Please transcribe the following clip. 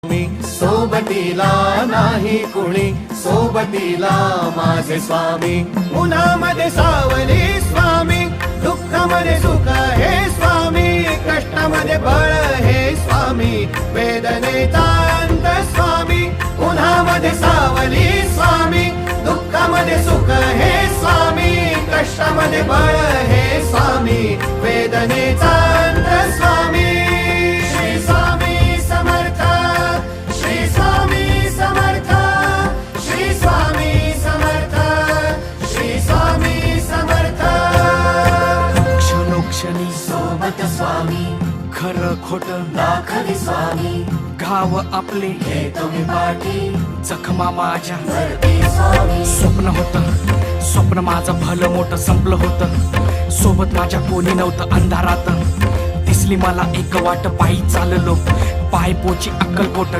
मी सोबतीला नाही कुणी, सोबतीला माझे स्वामी. उन्हामध्ये सावली स्वामी, दुःखामध्ये सुख हे स्वामी, कष्टामध्ये बळ हे स्वामी, वेदनेचा अंत स्वामी. उन्हामध्ये सावली स्वामी, दुःखामध्ये सुख हे स्वामी, कष्टामध्ये बळ हे स्वामी, वेदनेचा अंत स्वामी. श्री स्वामी समर्थ, श्री स्वामी समर्थ, श्री स्वामी समर्थ, श्री स्वामी समर्थ. क्षणोक्षणी सोबत स्वामी, खरं खोट दाखवी स्वामी, घाव आपले घेतो मी पाठी, जखमा माझ्या भरती स्वामी. स्वप्न होतं, स्वप्न माझं भलं मोठं संपलं होतं. सोबत माझ्या कोणी नव्हतं अंधारात. दिसली मला एक वाट, पायी चाललो पाय पोची अक्कलकोट.